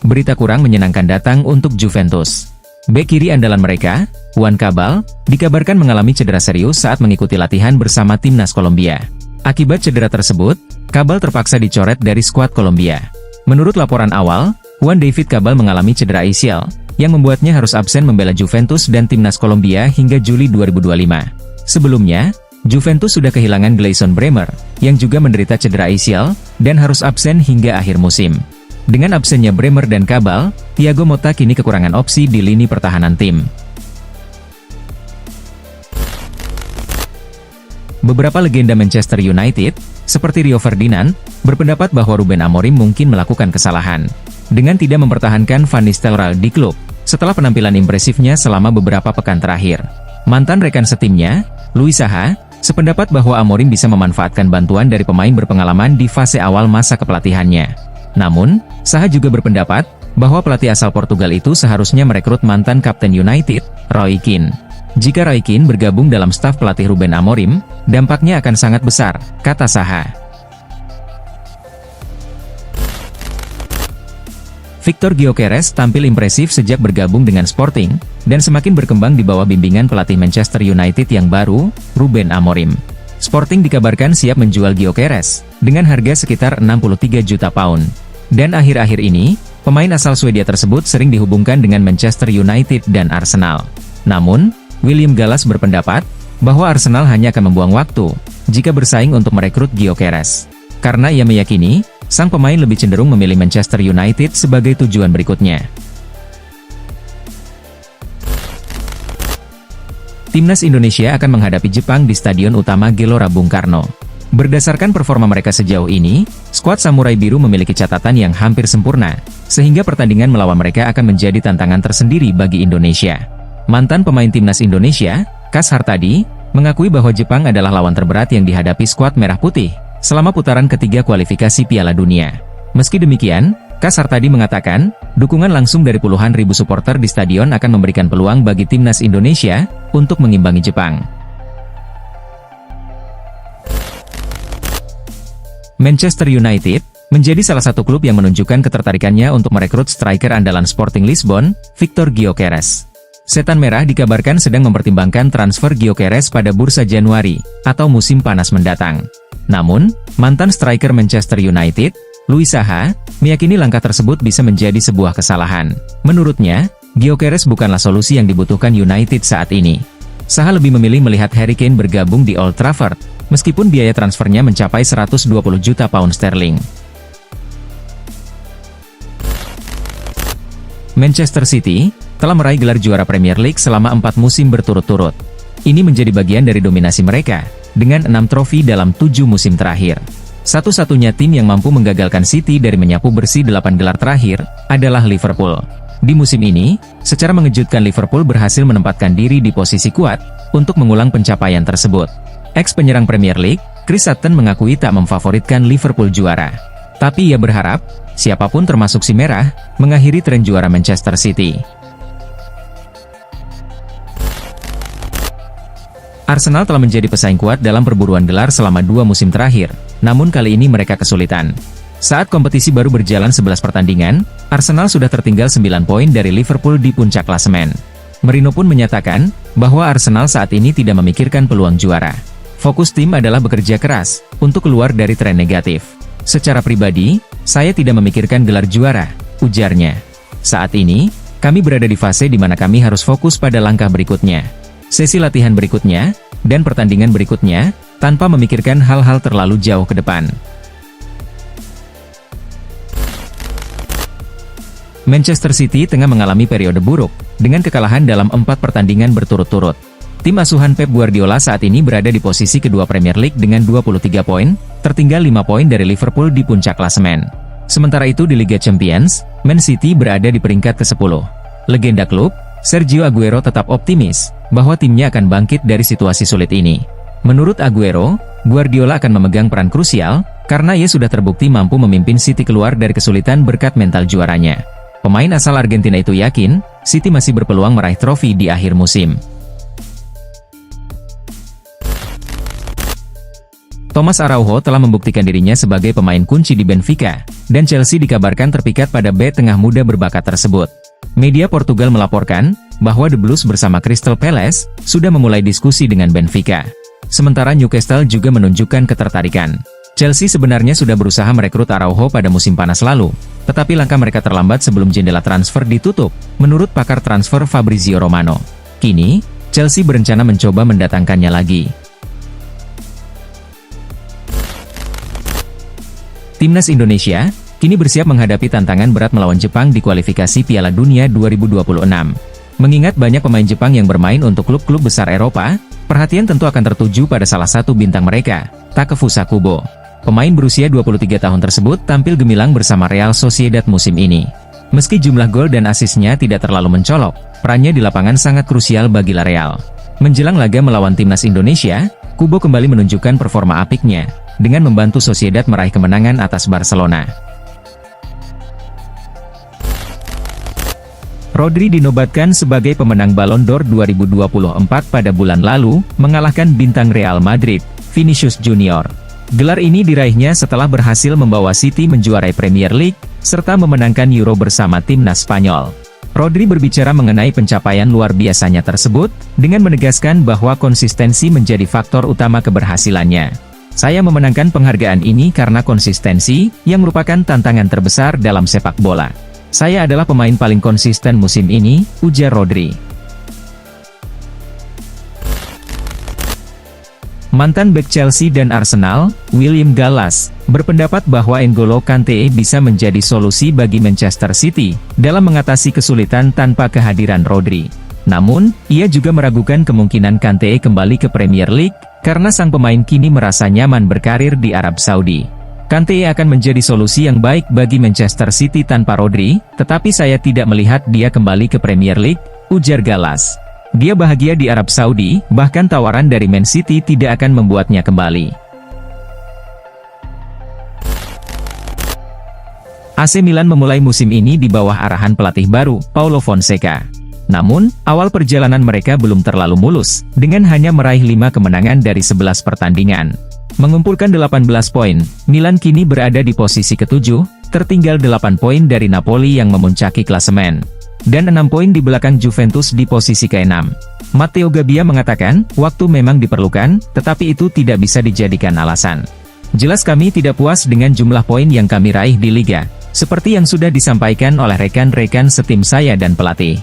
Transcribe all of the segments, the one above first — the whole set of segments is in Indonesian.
berita kurang menyenangkan datang untuk Juventus. Bek kiri andalan mereka, Juan Cabal, dikabarkan mengalami cedera serius saat mengikuti latihan bersama timnas Kolombia. Akibat cedera tersebut, Cabal terpaksa dicoret dari skuad Kolombia. Menurut laporan awal, Juan David Cabal mengalami cedera ACL, yang membuatnya harus absen membela Juventus dan timnas Kolombia hingga Juli 2025. Sebelumnya, Juventus sudah kehilangan Gleison Bremer, yang juga menderita cedera ACL, dan harus absen hingga akhir musim. Dengan absennya Bremer dan Cabal, Thiago Motta kini kekurangan opsi di lini pertahanan tim. Beberapa legenda Manchester United, seperti Rio Ferdinand, berpendapat bahwa Ruben Amorim mungkin melakukan kesalahan dengan tidak mempertahankan Van Nistelrooy di klub, setelah penampilan impresifnya selama beberapa pekan terakhir. Mantan rekan setimnya, Louis Saha, sependapat bahwa Amorim bisa memanfaatkan bantuan dari pemain berpengalaman di fase awal masa kepelatihannya. Namun, Saha juga berpendapat bahwa pelatih asal Portugal itu seharusnya merekrut mantan kapten United, Roy Keane. Jika Roy Keane bergabung dalam staf pelatih Ruben Amorim, dampaknya akan sangat besar, kata Saha. Victor Gyökeres tampil impresif sejak bergabung dengan Sporting, dan semakin berkembang di bawah bimbingan pelatih Manchester United yang baru, Ruben Amorim. Sporting dikabarkan siap menjual Gyökeres, dengan harga sekitar 63 juta pound. Dan akhir-akhir ini, pemain asal Swedia tersebut sering dihubungkan dengan Manchester United dan Arsenal. Namun, William Gallas berpendapat bahwa Arsenal hanya akan membuang waktu jika bersaing untuk merekrut Gyökeres. Karena ia meyakini, sang pemain lebih cenderung memilih Manchester United sebagai tujuan berikutnya. Timnas Indonesia akan menghadapi Jepang di Stadion Utama Gelora Bung Karno. Berdasarkan performa mereka sejauh ini, skuad Samurai Biru memiliki catatan yang hampir sempurna, sehingga pertandingan melawan mereka akan menjadi tantangan tersendiri bagi Indonesia. Mantan pemain Timnas Indonesia, Kas Hartadi, mengakui bahwa Jepang adalah lawan terberat yang dihadapi skuad Merah Putih selama putaran ketiga kualifikasi Piala Dunia. Meski demikian, Kas Hartadi mengatakan, dukungan langsung dari puluhan ribu supporter di stadion akan memberikan peluang bagi Timnas Indonesia untuk mengimbangi Jepang. Manchester United menjadi salah satu klub yang menunjukkan ketertarikannya untuk merekrut striker andalan Sporting Lisbon, Victor Gyökeres. Setan Merah dikabarkan sedang mempertimbangkan transfer Gyökeres pada bursa Januari, atau musim panas mendatang. Namun, mantan striker Manchester United, Louis Saha, meyakini langkah tersebut bisa menjadi sebuah kesalahan. Menurutnya, Gyökeres bukanlah solusi yang dibutuhkan United saat ini. Saha lebih memilih melihat Harry Kane bergabung di Old Trafford, meskipun biaya transfernya mencapai 120 juta pound sterling. Manchester City telah meraih gelar juara Premier League selama 4 musim berturut-turut. Ini menjadi bagian dari dominasi mereka, dengan 6 trofi dalam 7 musim terakhir. Satu-satunya tim yang mampu menggagalkan City dari menyapu bersih 8 gelar terakhir, adalah Liverpool. Di musim ini, secara mengejutkan Liverpool berhasil menempatkan diri di posisi kuat, untuk mengulang pencapaian tersebut. Ex-penyerang Premier League, Chris Sutton mengakui tak memfavoritkan Liverpool juara. Tapi ia berharap, siapapun termasuk si Merah, mengakhiri tren juara Manchester City. Arsenal telah menjadi pesaing kuat dalam perburuan gelar selama 2 musim terakhir, namun kali ini mereka kesulitan. Saat kompetisi baru berjalan 11 pertandingan, Arsenal sudah tertinggal 9 poin dari Liverpool di puncak klasemen. Mourinho pun menyatakan, bahwa Arsenal saat ini tidak memikirkan peluang juara. Fokus tim adalah bekerja keras, untuk keluar dari tren negatif. Secara pribadi, saya tidak memikirkan gelar juara, ujarnya. Saat ini, kami berada di fase di mana kami harus fokus pada langkah berikutnya. Sesi latihan berikutnya, dan pertandingan berikutnya, tanpa memikirkan hal-hal terlalu jauh ke depan. Manchester City tengah mengalami periode buruk, dengan kekalahan dalam 4 pertandingan berturut-turut. Tim asuhan Pep Guardiola saat ini berada di posisi kedua Premier League dengan 23 poin, tertinggal 5 poin dari Liverpool di puncak klasemen. Sementara itu di Liga Champions, Man City berada di peringkat ke-10. Legenda klub, Sergio Aguero tetap optimis, bahwa timnya akan bangkit dari situasi sulit ini. Menurut Aguero, Guardiola akan memegang peran krusial, karena ia sudah terbukti mampu memimpin City keluar dari kesulitan berkat mental juaranya. Pemain asal Argentina itu yakin, City masih berpeluang meraih trofi di akhir musim. Thomas Araujo telah membuktikan dirinya sebagai pemain kunci di Benfica, dan Chelsea dikabarkan terpikat pada bek tengah muda berbakat tersebut. Media Portugal melaporkan bahwa The Blues bersama Crystal Palace sudah memulai diskusi dengan Benfica. Sementara Newcastle juga menunjukkan ketertarikan. Chelsea sebenarnya sudah berusaha merekrut Araujo pada musim panas lalu, tetapi langkah mereka terlambat sebelum jendela transfer ditutup, menurut pakar transfer Fabrizio Romano. Kini, Chelsea berencana mencoba mendatangkannya lagi. Timnas Indonesia kini bersiap menghadapi tantangan berat melawan Jepang di kualifikasi Piala Dunia 2026. Mengingat banyak pemain Jepang yang bermain untuk klub-klub besar Eropa, perhatian tentu akan tertuju pada salah satu bintang mereka, Takefusa Kubo. Pemain berusia 23 tahun tersebut tampil gemilang bersama Real Sociedad musim ini. Meski jumlah gol dan asisnya tidak terlalu mencolok, perannya di lapangan sangat krusial bagi La Real. Menjelang laga melawan Timnas Indonesia, Kubo kembali menunjukkan performa apiknya, dengan membantu Sociedad meraih kemenangan atas Barcelona. Rodri dinobatkan sebagai pemenang Ballon d'Or 2024 pada bulan lalu, mengalahkan bintang Real Madrid, Vinicius Junior. Gelar ini diraihnya setelah berhasil membawa City menjuarai Premier League, serta memenangkan Euro bersama timnas Spanyol. Rodri berbicara mengenai pencapaian luar biasanya tersebut, dengan menegaskan bahwa konsistensi menjadi faktor utama keberhasilannya. Saya memenangkan penghargaan ini karena konsistensi, yang merupakan tantangan terbesar dalam sepak bola. Saya adalah pemain paling konsisten musim ini, ujar Rodri. Mantan bek Chelsea dan Arsenal, William Gallas, berpendapat bahwa N'Golo Kante bisa menjadi solusi bagi Manchester City, dalam mengatasi kesulitan tanpa kehadiran Rodri. Namun, ia juga meragukan kemungkinan Kante kembali ke Premier League, karena sang pemain kini merasa nyaman berkarir di Arab Saudi. Kante akan menjadi solusi yang baik bagi Manchester City tanpa Rodri, tetapi saya tidak melihat dia kembali ke Premier League, ujar Gallas. Dia bahagia di Arab Saudi, bahkan tawaran dari Man City tidak akan membuatnya kembali. AC Milan memulai musim ini di bawah arahan pelatih baru, Paulo Fonseca. Namun, awal perjalanan mereka belum terlalu mulus, dengan hanya meraih 5 kemenangan dari 11 pertandingan. Mengumpulkan 18 poin, Milan kini berada di posisi ke-7, tertinggal 8 poin dari Napoli yang memuncaki klasemen, dan 6 poin di belakang Juventus di posisi ke-6. Matteo Gabbia mengatakan, waktu memang diperlukan, tetapi itu tidak bisa dijadikan alasan. Jelas kami tidak puas dengan jumlah poin yang kami raih di Liga, seperti yang sudah disampaikan oleh rekan-rekan setim saya dan pelatih.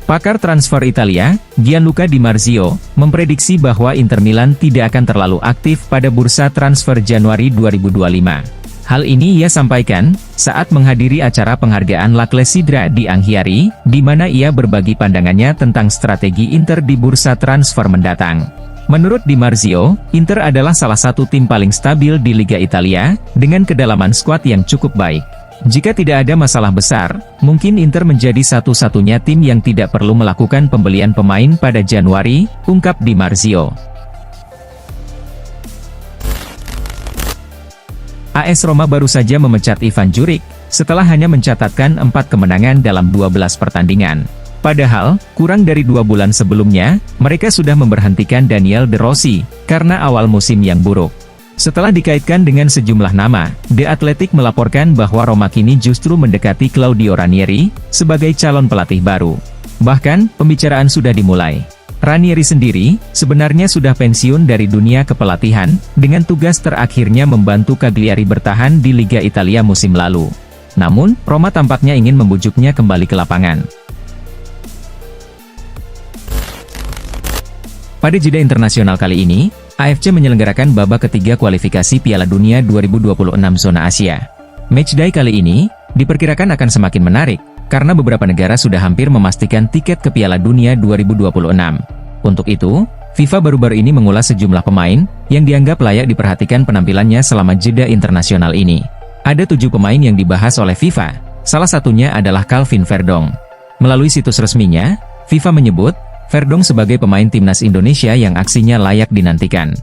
Pakar transfer Italia, Gianluca Di Marzio, memprediksi bahwa Inter Milan tidak akan terlalu aktif pada bursa transfer Januari 2025. Hal ini ia sampaikan saat menghadiri acara penghargaan La Clessidra di Anghiari, di mana ia berbagi pandangannya tentang strategi Inter di bursa transfer mendatang. Menurut Di Marzio, Inter adalah salah satu tim paling stabil di Liga Italia, dengan kedalaman skuad yang cukup baik. Jika tidak ada masalah besar, mungkin Inter menjadi satu-satunya tim yang tidak perlu melakukan pembelian pemain pada Januari, ungkap Di Marzio. AS Roma baru saja memecat Ivan Juric, setelah hanya mencatatkan 4 kemenangan dalam 12 pertandingan. Padahal, kurang dari 2 bulan sebelumnya, mereka sudah memberhentikan Daniel De Rossi, karena awal musim yang buruk. Setelah dikaitkan dengan sejumlah nama, The Athletic melaporkan bahwa Roma kini justru mendekati Claudio Ranieri, sebagai calon pelatih baru. Bahkan, pembicaraan sudah dimulai. Ranieri sendiri, sebenarnya sudah pensiun dari dunia kepelatihan, dengan tugas terakhirnya membantu Cagliari bertahan di Liga Italia musim lalu. Namun, Roma tampaknya ingin membujuknya kembali ke lapangan. Pada jeda internasional kali ini, AFC menyelenggarakan babak ketiga kualifikasi Piala Dunia 2026 zona Asia. Matchday kali ini, diperkirakan akan semakin menarik, karena beberapa negara sudah hampir memastikan tiket ke Piala Dunia 2026. Untuk itu, FIFA baru-baru ini mengulas sejumlah pemain, yang dianggap layak diperhatikan penampilannya selama jeda internasional ini. Ada 7 pemain yang dibahas oleh FIFA, salah satunya adalah Calvin Verdong. Melalui situs resminya, FIFA menyebut, Verdong sebagai pemain timnas Indonesia yang aksinya layak dinantikan.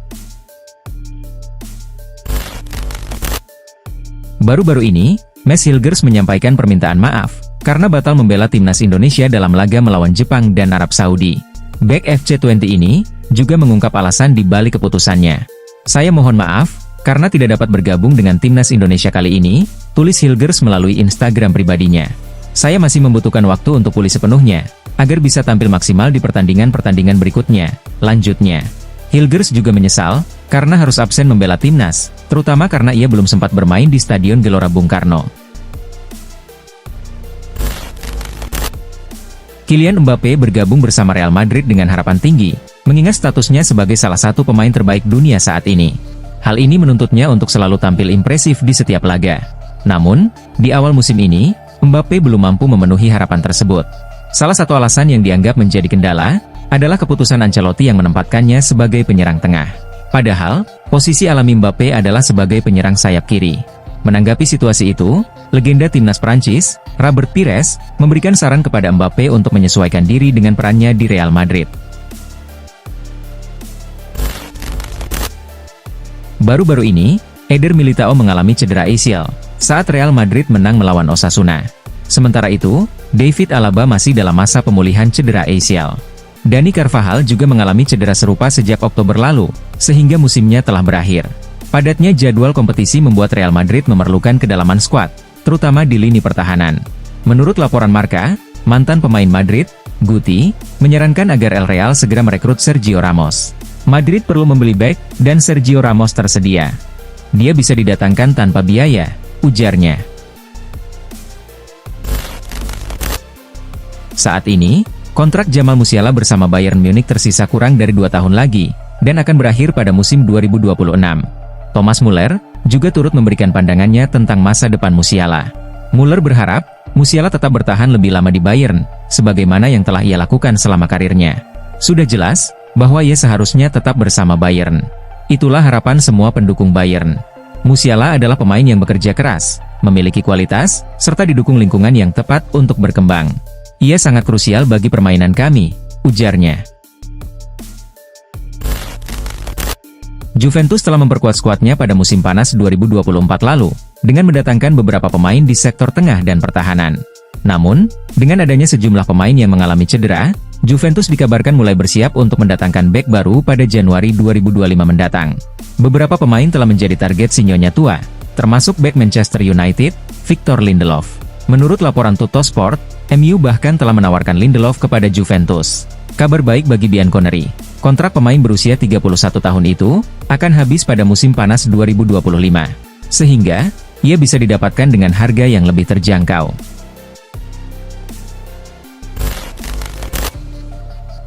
Baru-baru ini, Mads Hilgers menyampaikan permintaan maaf, karena batal membela timnas Indonesia dalam laga melawan Jepang dan Arab Saudi. Bek FC20 ini, juga mengungkap alasan di balik keputusannya. "Saya mohon maaf, karena tidak dapat bergabung dengan Timnas Indonesia kali ini," tulis Hilgers melalui Instagram pribadinya. "Saya masih membutuhkan waktu untuk pulih sepenuhnya, agar bisa tampil maksimal di pertandingan-pertandingan berikutnya," lanjutnya. Hilgers juga menyesal, karena harus absen membela timnas, terutama karena ia belum sempat bermain di Stadion Gelora Bung Karno. Kylian Mbappe bergabung bersama Real Madrid dengan harapan tinggi, mengingat statusnya sebagai salah satu pemain terbaik dunia saat ini. Hal ini menuntutnya untuk selalu tampil impresif di setiap laga. Namun, di awal musim ini, Mbappe belum mampu memenuhi harapan tersebut. Salah satu alasan yang dianggap menjadi kendala adalah keputusan Ancelotti yang menempatkannya sebagai penyerang tengah. Padahal, posisi alami Mbappe adalah sebagai penyerang sayap kiri. Menanggapi situasi itu, legenda timnas Prancis, Robert Pires, memberikan saran kepada Mbappe untuk menyesuaikan diri dengan perannya di Real Madrid. Baru-baru ini, Eder Militao mengalami cedera ACL saat Real Madrid menang melawan Osasuna. Sementara itu, David Alaba masih dalam masa pemulihan cedera ACL. Dani Carvajal juga mengalami cedera serupa sejak Oktober lalu, sehingga musimnya telah berakhir. Padatnya jadwal kompetisi membuat Real Madrid memerlukan kedalaman skuad, terutama di lini pertahanan. Menurut laporan Marca, mantan pemain Madrid, Guti, menyarankan agar El Real segera merekrut Sergio Ramos. "Madrid perlu membeli bek, dan Sergio Ramos tersedia. Dia bisa didatangkan tanpa biaya," ujarnya. Saat ini, kontrak Jamal Musiala bersama Bayern Munich tersisa kurang dari 2 tahun lagi, dan akan berakhir pada musim 2026. Thomas Muller juga turut memberikan pandangannya tentang masa depan Musiala. Muller berharap, Musiala tetap bertahan lebih lama di Bayern, sebagaimana yang telah ia lakukan selama karirnya. Sudah jelas, bahwa ia seharusnya tetap bersama Bayern. Itulah harapan semua pendukung Bayern. Musiala adalah pemain yang bekerja keras, memiliki kualitas, serta didukung lingkungan yang tepat untuk berkembang. "Ia sangat krusial bagi permainan kami," ujarnya. Juventus telah memperkuat skuadnya pada musim panas 2024 lalu, dengan mendatangkan beberapa pemain di sektor tengah dan pertahanan. Namun, dengan adanya sejumlah pemain yang mengalami cedera, Juventus dikabarkan mulai bersiap untuk mendatangkan bek baru pada Januari 2025 mendatang. Beberapa pemain telah menjadi target si Nyonya Tua, termasuk bek Manchester United, Victor Lindelof. Menurut laporan Tuttosport, MU bahkan telah menawarkan Lindelof kepada Juventus. Kabar baik bagi Bianconeri, kontrak pemain berusia 31 tahun itu akan habis pada musim panas 2025, sehingga ia bisa didapatkan dengan harga yang lebih terjangkau.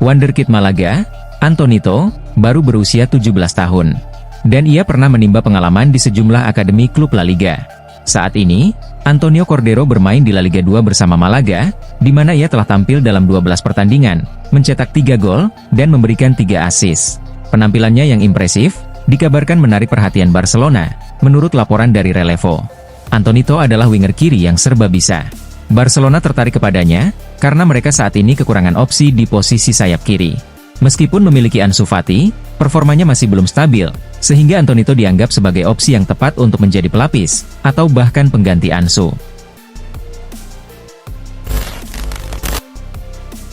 Wonderkid Malaga, Antonito, baru berusia 17 tahun, dan ia pernah menimba pengalaman di sejumlah akademi klub La Liga. Saat ini, Antonio Cordero bermain di La Liga 2 bersama Malaga, di mana ia telah tampil dalam 12 pertandingan, mencetak 3 gol, dan memberikan 3 assist. Penampilannya yang impresif, dikabarkan menarik perhatian Barcelona, menurut laporan dari Relevo. Antonito adalah winger kiri yang serba bisa. Barcelona tertarik kepadanya, karena mereka saat ini kekurangan opsi di posisi sayap kiri. Meskipun memiliki Ansu Fati, performanya masih belum stabil, sehingga Antonito dianggap sebagai opsi yang tepat untuk menjadi pelapis, atau bahkan pengganti Ansu.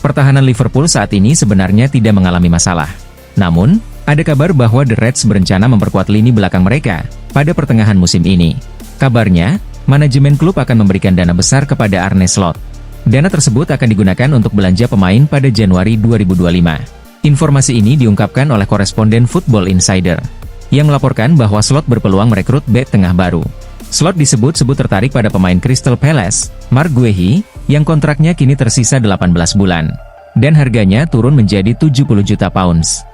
Pertahanan Liverpool saat ini sebenarnya tidak mengalami masalah. Namun, ada kabar bahwa The Reds berencana memperkuat lini belakang mereka pada pertengahan musim ini. Kabarnya, manajemen klub akan memberikan dana besar kepada Arne Slot. Dana tersebut akan digunakan untuk belanja pemain pada Januari 2025. Informasi ini diungkapkan oleh koresponden Football Insider, yang melaporkan bahwa Slot berpeluang merekrut bek tengah baru. Slot disebut-sebut tertarik pada pemain Crystal Palace, Marc Guehi, yang kontraknya kini tersisa 18 bulan, dan harganya turun menjadi 70 juta pounds.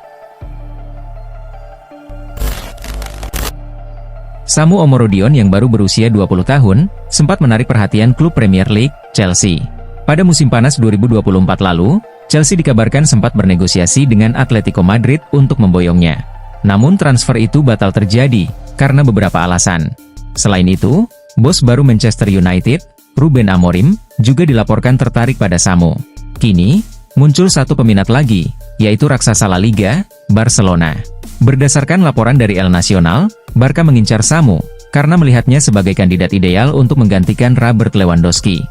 Samu Omorodion yang baru berusia 20 tahun, sempat menarik perhatian klub Premier League, Chelsea. Pada musim panas 2024 lalu, Chelsea dikabarkan sempat bernegosiasi dengan Atletico Madrid untuk memboyongnya. Namun transfer itu batal terjadi, karena beberapa alasan. Selain itu, bos baru Manchester United, Ruben Amorim, juga dilaporkan tertarik pada Samu. Kini, muncul satu peminat lagi, yaitu raksasa La Liga, Barcelona. Berdasarkan laporan dari El Nacional, Barca mengincar Samu, karena melihatnya sebagai kandidat ideal untuk menggantikan Robert Lewandowski.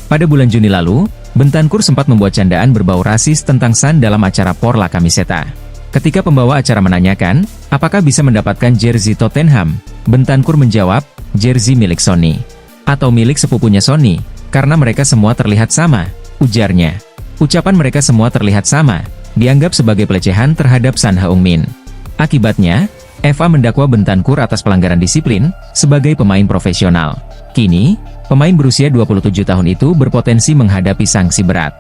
Pada bulan Juni lalu, Bentancur sempat membuat candaan berbau rasis tentang Sun dalam acara Por la Camiseta. Ketika pembawa acara menanyakan, apakah bisa mendapatkan jersey Tottenham, Bentancur menjawab, jersey milik Sonny. Atau milik sepupunya Sonny, karena mereka semua terlihat sama, ujarnya. Ucapan mereka semua terlihat sama, dianggap sebagai pelecehan terhadap Son Heung-min. Akibatnya, FA mendakwa Bentancur atas pelanggaran disiplin, sebagai pemain profesional. Kini, pemain berusia 27 tahun itu berpotensi menghadapi sanksi berat.